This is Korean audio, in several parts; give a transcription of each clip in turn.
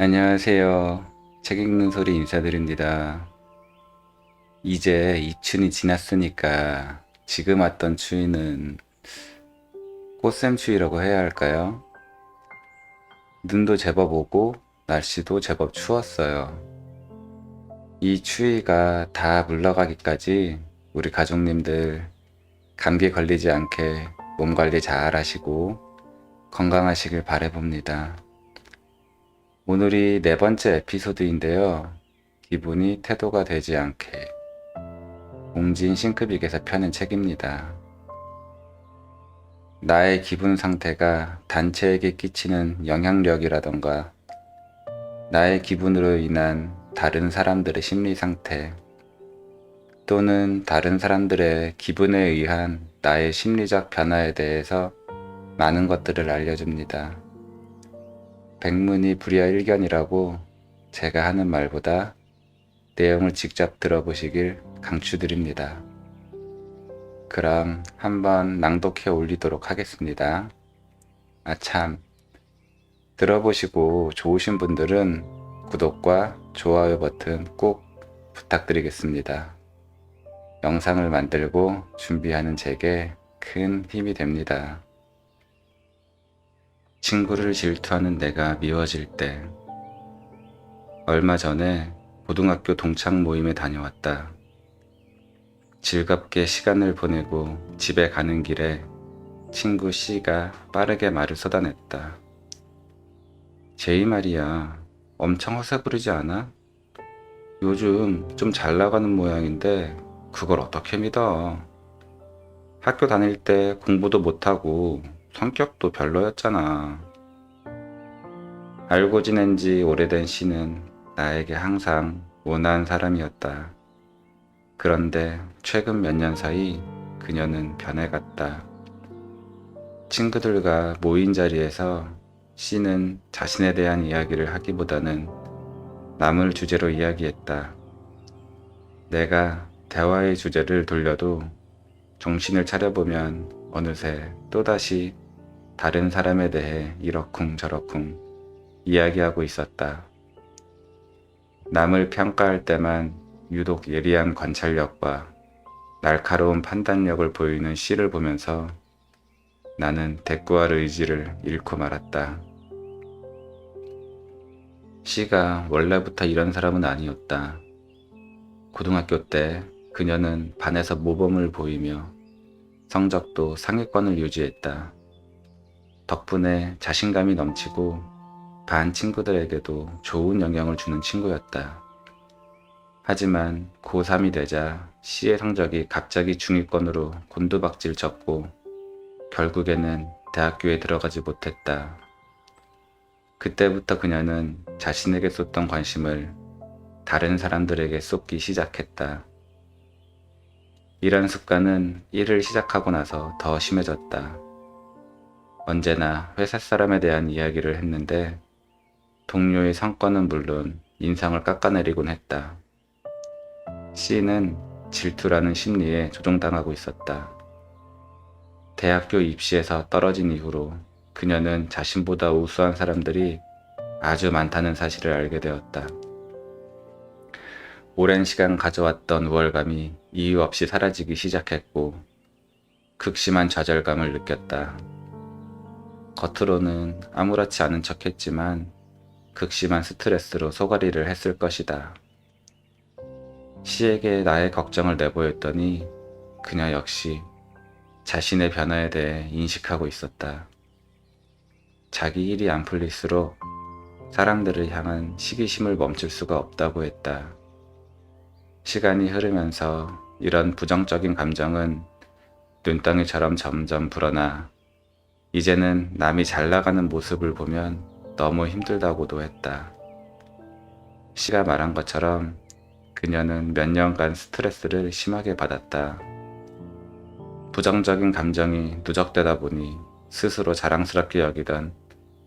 안녕하세요. 책 읽는 소리 인사드립니다. 이제 이춘이 지났으니까 지금 왔던 추위는 꽃샘추위라고 해야 할까요? 눈도 제법 오고 날씨도 제법 추웠어요. 이 추위가 다 물러가기까지 우리 가족님들 감기 걸리지 않게 몸 관리 잘 하시고 건강하시길 바라봅니다. 오늘이 네 번째 에피소드인데요. 기분이 태도가 되지 않게 옹진 싱크빅에서 펴낸 책입니다. 나의 기분 상태가 단체에게 끼치는 영향력이라던가 나의 기분으로 인한 다른 사람들의 심리 상태 또는 다른 사람들의 기분에 의한 나의 심리적 변화에 대해서 많은 것들을 알려줍니다. 백문이 불여일견이라고 제가 하는 말보다 내용을 직접 들어보시길 강추드립니다. 그럼 한번 낭독해 올리도록 하겠습니다. 참, 들어보시고 좋으신 분들은 구독과 좋아요 버튼 꼭 부탁드리겠습니다. 영상을 만들고 준비하는 제게 큰 힘이 됩니다. 친구를 질투하는 내가 미워질 때, 얼마 전에 고등학교 동창 모임에 다녀왔다. 즐겁게 시간을 보내고 집에 가는 길에 친구 C가 빠르게 말을 쏟아냈다. 제이 말이야, 엄청 허세 부리지 않아? 요즘 좀 잘 나가는 모양인데 그걸 어떻게 믿어? 학교 다닐 때 공부도 못하고 성격도 별로였잖아. 알고 지낸 지 오래된 C는 나에게 항상 온화한 사람이었다. 그런데 최근 몇 년 사이 그녀는 변해갔다. 친구들과 모인 자리에서 C는 자신에 대한 이야기를 하기보다는 남을 주제로 이야기했다. 내가 대화의 주제를 돌려도 정신을 차려보면 어느새 또다시 다른 사람에 대해 이러쿵저러쿵 이야기하고 있었다. 남을 평가할 때만 유독 예리한 관찰력과 날카로운 판단력을 보이는 C를 보면서 나는 대꾸할 의지를 잃고 말았다. C가 원래부터 이런 사람은 아니었다. 고등학교 때 그녀는 반에서 모범을 보이며 성적도 상위권을 유지했다. 덕분에 자신감이 넘치고 반 친구들에게도 좋은 영향을 주는 친구였다. 하지만 고3이 되자 C의 성적이 갑자기 중위권으로 곤두박질 쳤고 결국에는 대학교에 들어가지 못했다. 그때부터 그녀는 자신에게 쏟던 관심을 다른 사람들에게 쏟기 시작했다. 이런 습관은 일을 시작하고 나서 더 심해졌다. 언제나 회사 사람에 대한 이야기를 했는데 동료의 성과는 물론 인상을 깎아내리곤 했다. C는 질투라는 심리에 조종당하고 있었다. 대학교 입시에서 떨어진 이후로 그녀는 자신보다 우수한 사람들이 아주 많다는 사실을 알게 되었다. 오랜 시간 가져왔던 우월감이 이유 없이 사라지기 시작했고 극심한 좌절감을 느꼈다. 겉으로는 아무렇지 않은 척했지만 극심한 스트레스로 소가리를 했을 것이다. C에게 나의 걱정을 내보였더니 그녀 역시 자신의 변화에 대해 인식하고 있었다. 자기 일이 안 풀릴수록 사람들을 향한 시기심을 멈출 수가 없다고 했다. 시간이 흐르면서 이런 부정적인 감정은 눈덩이처럼 점점 불어나 이제는 남이 잘 나가는 모습을 보면 너무 힘들다고도 했다. C가 말한 것처럼 그녀는 몇 년간 스트레스를 심하게 받았다. 부정적인 감정이 누적되다 보니 스스로 자랑스럽게 여기던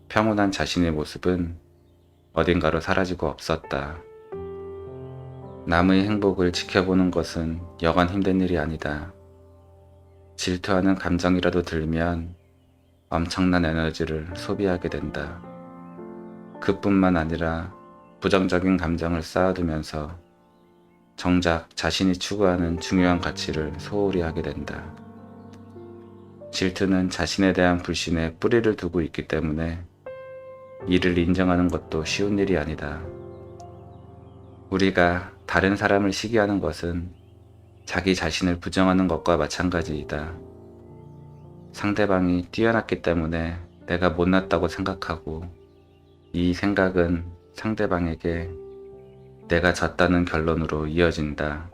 평온한 자신의 모습은 어딘가로 사라지고 없었다. 남의 행복을 지켜보는 것은 여간 힘든 일이 아니다. 질투하는 감정이라도 들면 엄청난 에너지를 소비하게 된다. 그뿐만 아니라 부정적인 감정을 쌓아두면서 정작 자신이 추구하는 중요한 가치를 소홀히 하게 된다. 질투는 자신에 대한 불신에 뿌리를 두고 있기 때문에 이를 인정하는 것도 쉬운 일이 아니다. 우리가 다른 사람을 시기하는 것은 자기 자신을 부정하는 것과 마찬가지이다. 상대방이 뛰어났기 때문에 내가 못났다고 생각하고 이 생각은 상대방에게 내가 졌다는 결론으로 이어진다.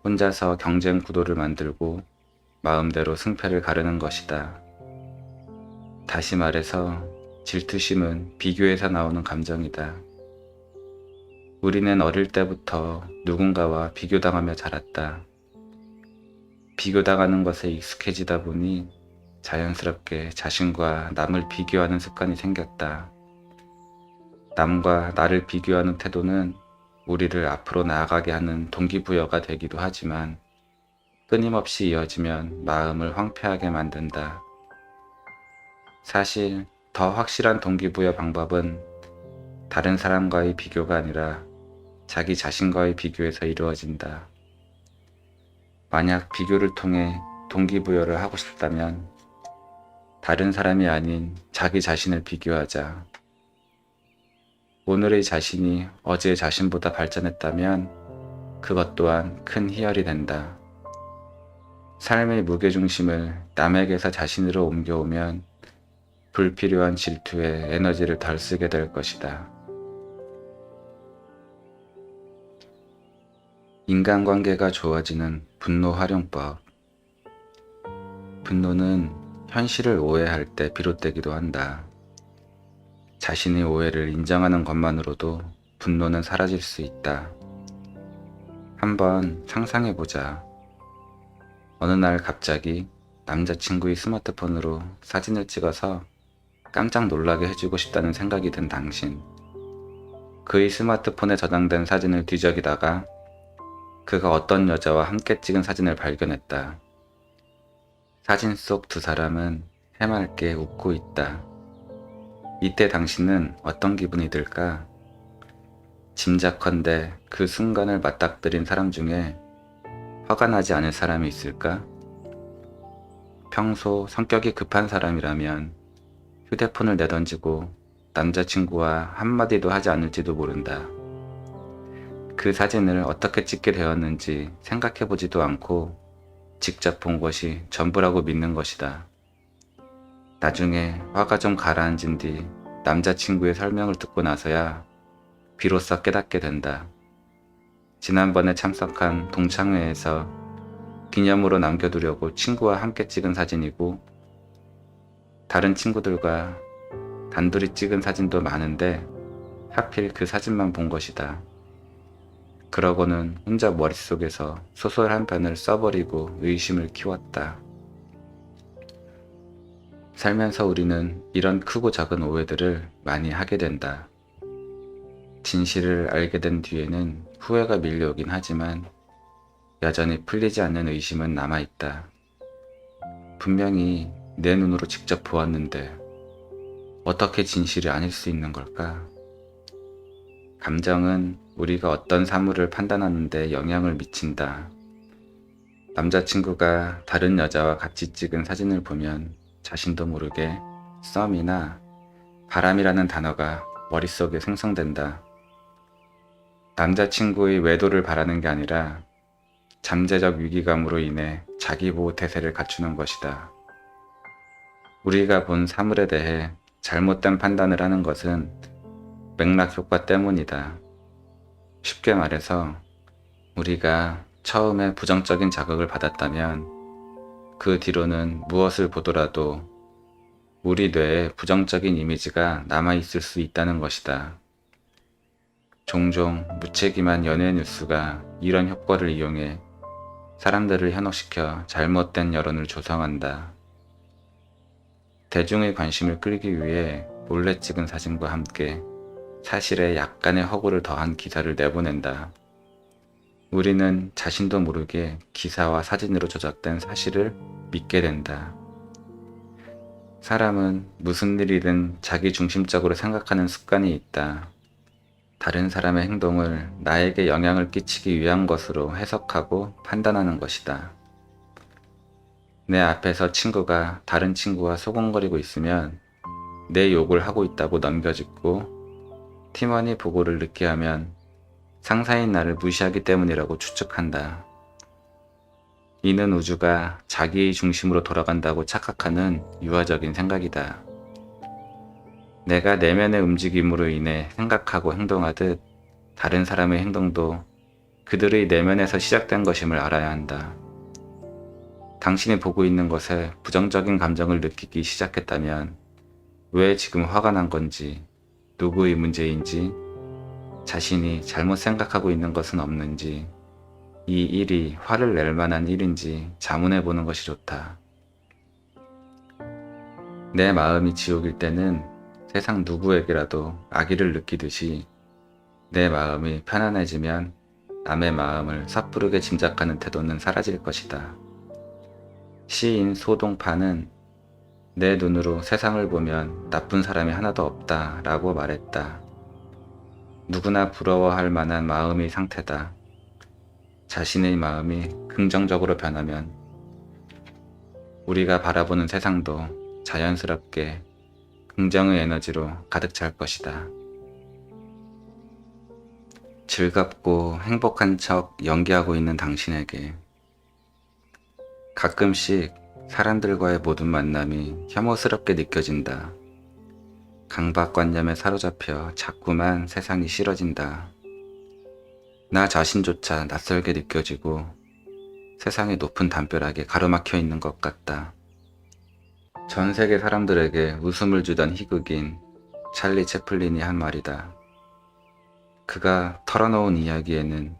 혼자서 경쟁 구도를 만들고 마음대로 승패를 가르는 것이다. 다시 말해서 질투심은 비교에서 나오는 감정이다. 우리는 어릴 때부터 누군가와 비교당하며 자랐다. 비교당하는 것에 익숙해지다 보니 자연스럽게 자신과 남을 비교하는 습관이 생겼다. 남과 나를 비교하는 태도는 우리를 앞으로 나아가게 하는 동기부여가 되기도 하지만 끊임없이 이어지면 마음을 황폐하게 만든다. 사실 더 확실한 동기부여 방법은 다른 사람과의 비교가 아니라 자기 자신과의 비교에서 이루어진다. 만약 비교를 통해 동기부여를 하고 싶다면 다른 사람이 아닌 자기 자신을 비교하자. 오늘의 자신이 어제의 자신보다 발전했다면 그것 또한 큰 희열이 된다. 삶의 무게중심을 남에게서 자신으로 옮겨오면 불필요한 질투에 에너지를 덜 쓰게 될 것이다. 인간관계가 좋아지는 분노 활용법. 분노는 현실을 오해할 때 비롯되기도 한다. 자신의 오해를 인정하는 것만으로도 분노는 사라질 수 있다. 한번 상상해보자. 어느 날 갑자기 남자친구의 스마트폰으로 사진을 찍어서 깜짝 놀라게 해주고 싶다는 생각이 든 당신. 그의 스마트폰에 저장된 사진을 뒤적이다가 그가 어떤 여자와 함께 찍은 사진을 발견했다. 사진 속 두 사람은 해맑게 웃고 있다. 이때 당신은 어떤 기분이 들까? 짐작컨대 그 순간을 맞닥뜨린 사람 중에 화가 나지 않을 사람이 있을까? 평소 성격이 급한 사람이라면 휴대폰을 내던지고 남자친구와 한마디도 하지 않을지도 모른다. 그 사진을 어떻게 찍게 되었는지 생각해보지도 않고 직접 본 것이 전부라고 믿는 것이다. 나중에 화가 좀 가라앉은 뒤 남자친구의 설명을 듣고 나서야 비로소 깨닫게 된다. 지난번에 참석한 동창회에서 기념으로 남겨두려고 친구와 함께 찍은 사진이고 다른 친구들과 단둘이 찍은 사진도 많은데 하필 그 사진만 본 것이다. 그러고는 혼자 머릿속에서 소설 한 편을 써버리고 의심을 키웠다. 살면서 우리는 이런 크고 작은 오해들을 많이 하게 된다. 진실을 알게 된 뒤에는 후회가 밀려오긴 하지만 여전히 풀리지 않는 의심은 남아있다. 분명히 내 눈으로 직접 보았는데 어떻게 진실이 아닐 수 있는 걸까? 감정은 우리가 어떤 사물을 판단하는 데 영향을 미친다. 남자친구가 다른 여자와 같이 찍은 사진을 보면 자신도 모르게 썸이나 바람이라는 단어가 머릿속에 생성된다. 남자친구의 외도를 바라는 게 아니라 잠재적 위기감으로 인해 자기보호 태세를 갖추는 것이다. 우리가 본 사물에 대해 잘못된 판단을 하는 것은 맥락 효과 때문이다. 쉽게 말해서 우리가 처음에 부정적인 자극을 받았다면 그 뒤로는 무엇을 보더라도 우리 뇌에 부정적인 이미지가 남아있을 수 있다는 것이다. 종종 무책임한 연예 뉴스가 이런 효과를 이용해 사람들을 현혹시켜 잘못된 여론을 조성한다. 대중의 관심을 끌기 위해 몰래 찍은 사진과 함께 사실에 약간의 허구를 더한 기사를 내보낸다. 우리는 자신도 모르게 기사와 사진으로 조작된 사실을 믿게 된다. 사람은 무슨 일이든 자기 중심적으로 생각하는 습관이 있다. 다른 사람의 행동을 나에게 영향을 끼치기 위한 것으로 해석하고 판단하는 것이다. 내 앞에서 친구가 다른 친구와 소곤거리고 있으면 내 욕을 하고 있다고 넘겨짚고, 팀원이 보고를 늦게 하면 상사인 나를 무시하기 때문이라고 추측한다. 이는 우주가 자기 중심으로 돌아간다고 착각하는 유아적인 생각이다. 내가 내면의 움직임으로 인해 생각하고 행동하듯 다른 사람의 행동도 그들의 내면에서 시작된 것임을 알아야 한다. 당신이 보고 있는 것에 부정적인 감정을 느끼기 시작했다면 왜 지금 화가 난 건지, 누구의 문제인지, 자신이 잘못 생각하고 있는 것은 없는지, 이 일이 화를 낼 만한 일인지 자문해 보는 것이 좋다. 내 마음이 지옥일 때는 세상 누구에게라도 악의를 느끼듯이, 내 마음이 편안해지면 남의 마음을 섣부르게 짐작하는 태도는 사라질 것이다. 시인 소동파는 내 눈으로 세상을 보면 나쁜 사람이 하나도 없다 라고 말했다. 누구나 부러워할 만한 마음의 상태다. 자신의 마음이 긍정적으로 변하면 우리가 바라보는 세상도 자연스럽게 긍정의 에너지로 가득 찰 것이다. 즐겁고 행복한 척 연기하고 있는 당신에게 가끔씩 사람들과의 모든 만남이 혐오스럽게 느껴진다. 강박관념에 사로잡혀 자꾸만 세상이 싫어진다. 나 자신조차 낯설게 느껴지고 세상의 높은 담벼락에 가로막혀 있는 것 같다. 전 세계 사람들에게 웃음을 주던 희극인 찰리 채플린이 한 말이다. 그가 털어놓은 이야기에는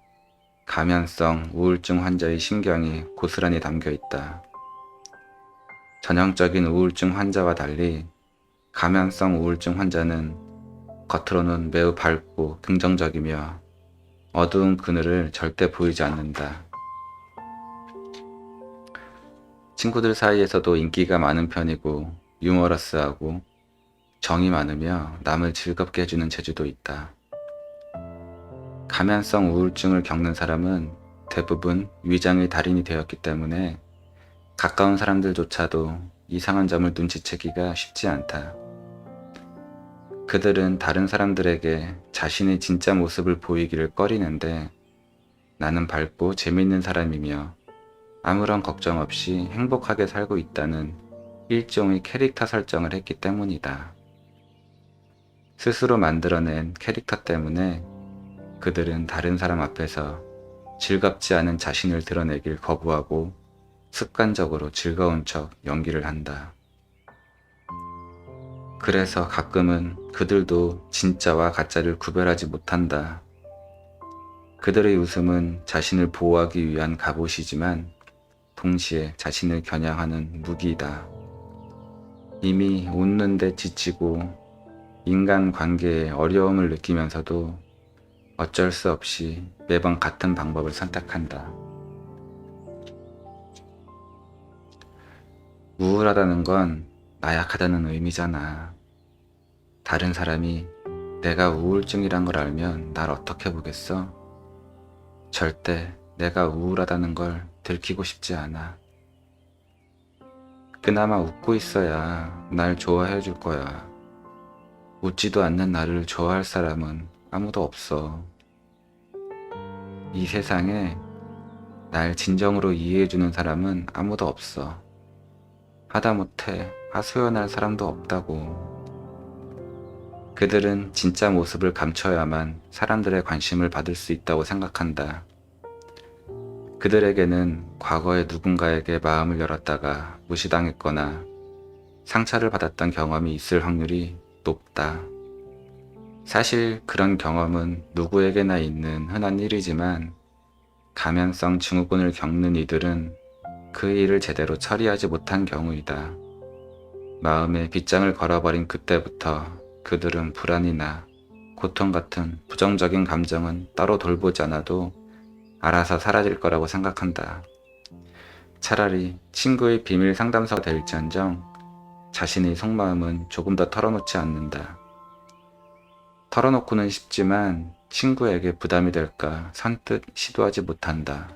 가면성 우울증 환자의 심경이 고스란히 담겨 있다. 전형적인 우울증 환자와 달리 가면성 우울증 환자는 겉으로는 매우 밝고 긍정적이며 어두운 그늘을 절대 보이지 않는다. 친구들 사이에서도 인기가 많은 편이고 유머러스하고 정이 많으며 남을 즐겁게 해주는 재주도 있다. 가면성 우울증을 겪는 사람은 대부분 위장의 달인이 되었기 때문에 가까운 사람들조차도 이상한 점을 눈치채기가 쉽지 않다. 그들은 다른 사람들에게 자신의 진짜 모습을 보이기를 꺼리는데, 나는 밝고 재미있는 사람이며 아무런 걱정 없이 행복하게 살고 있다는 일종의 캐릭터 설정을 했기 때문이다. 스스로 만들어낸 캐릭터 때문에 그들은 다른 사람 앞에서 즐겁지 않은 자신을 드러내길 거부하고 습관적으로 즐거운 척 연기를 한다. 그래서 가끔은 그들도 진짜와 가짜를 구별하지 못한다. 그들의 웃음은 자신을 보호하기 위한 갑옷이지만 동시에 자신을 겨냥하는 무기이다. 이미 웃는데 지치고 인간 관계에 어려움을 느끼면서도 어쩔 수 없이 매번 같은 방법을 선택한다. 우울하다는 건 나약하다는 의미잖아. 다른 사람이 내가 우울증이란 걸 알면 날 어떻게 보겠어? 절대 내가 우울하다는 걸 들키고 싶지 않아. 그나마 웃고 있어야 날 좋아해 줄 거야. 웃지도 않는 나를 좋아할 사람은 아무도 없어. 이 세상에 날 진정으로 이해해주는 사람은 아무도 없어. 하다못해 하소연할 사람도 없다고. 그들은 진짜 모습을 감춰야만 사람들의 관심을 받을 수 있다고 생각한다. 그들에게는 과거에 누군가에게 마음을 열었다가 무시당했거나 상처를 받았던 경험이 있을 확률이 높다. 사실 그런 경험은 누구에게나 있는 흔한 일이지만 가면성 증후군을 겪는 이들은 그 일을 제대로 처리하지 못한 경우이다. 마음에 빗장을 걸어버린 그때부터 그들은 불안이나 고통 같은 부정적인 감정은 따로 돌보지 않아도 알아서 사라질 거라고 생각한다. 차라리 친구의 비밀 상담소가 될지언정 자신의 속마음은 조금 더 털어놓지 않는다. 털어놓고는 싶지만 친구에게 부담이 될까 선뜻 시도하지 못한다.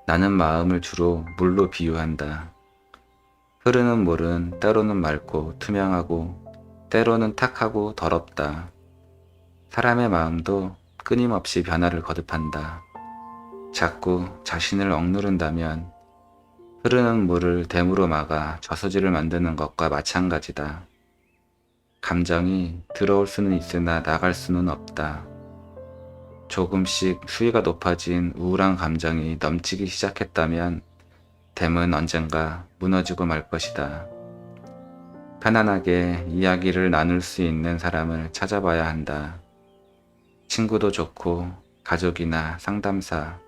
나는 마음을 주로 물로 비유한다. 흐르는 물은 때로는 맑고 투명하고 때로는 탁하고 더럽다. 사람의 마음도 끊임없이 변화를 거듭한다. 자꾸 자신을 억누른다면 흐르는 물을 댐으로 막아 저수지를 만드는 것과 마찬가지다. 감정이 들어올 수는 있으나 나갈 수는 없다. 조금씩 수위가 높아진 우울한 감정이 넘치기 시작했다면 댐은 언젠가 무너지고 말 것이다. 편안하게 이야기를 나눌 수 있는 사람을 찾아봐야 한다. 친구도 좋고 가족이나 상담사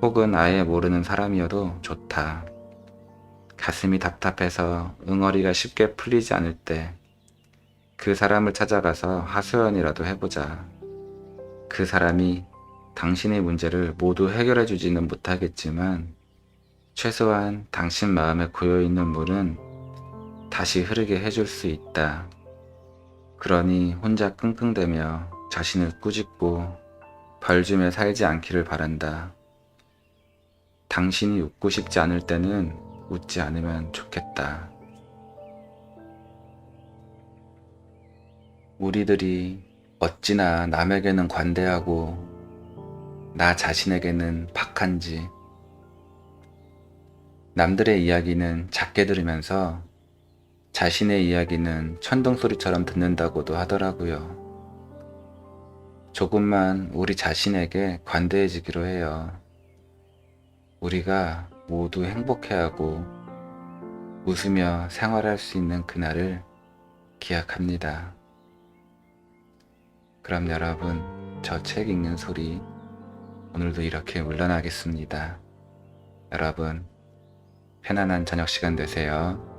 혹은 아예 모르는 사람이어도 좋다. 가슴이 답답해서 응어리가 쉽게 풀리지 않을 때 그 사람을 찾아가서 하소연이라도 해보자. 그 사람이 당신의 문제를 모두 해결해 주지는 못하겠지만 최소한 당신 마음에 고여있는 물은 다시 흐르게 해줄 수 있다. 그러니 혼자 끙끙대며 자신을 꾸짖고 벌줌에 살지 않기를 바란다. 당신이 웃고 싶지 않을 때는 웃지 않으면 좋겠다. 우리들이 어찌나 남에게는 관대하고 나 자신에게는 박한지, 남들의 이야기는 작게 들으면서 자신의 이야기는 천둥소리처럼 듣는다고도 하더라고요. 조금만 우리 자신에게 관대해지기로 해요. 우리가 모두 행복해하고 웃으며 생활할 수 있는 그날을 기약합니다. 그럼 여러분, 저 책 읽는 소리 오늘도 이렇게 물러나겠습니다. 여러분, 편안한 저녁 시간 되세요.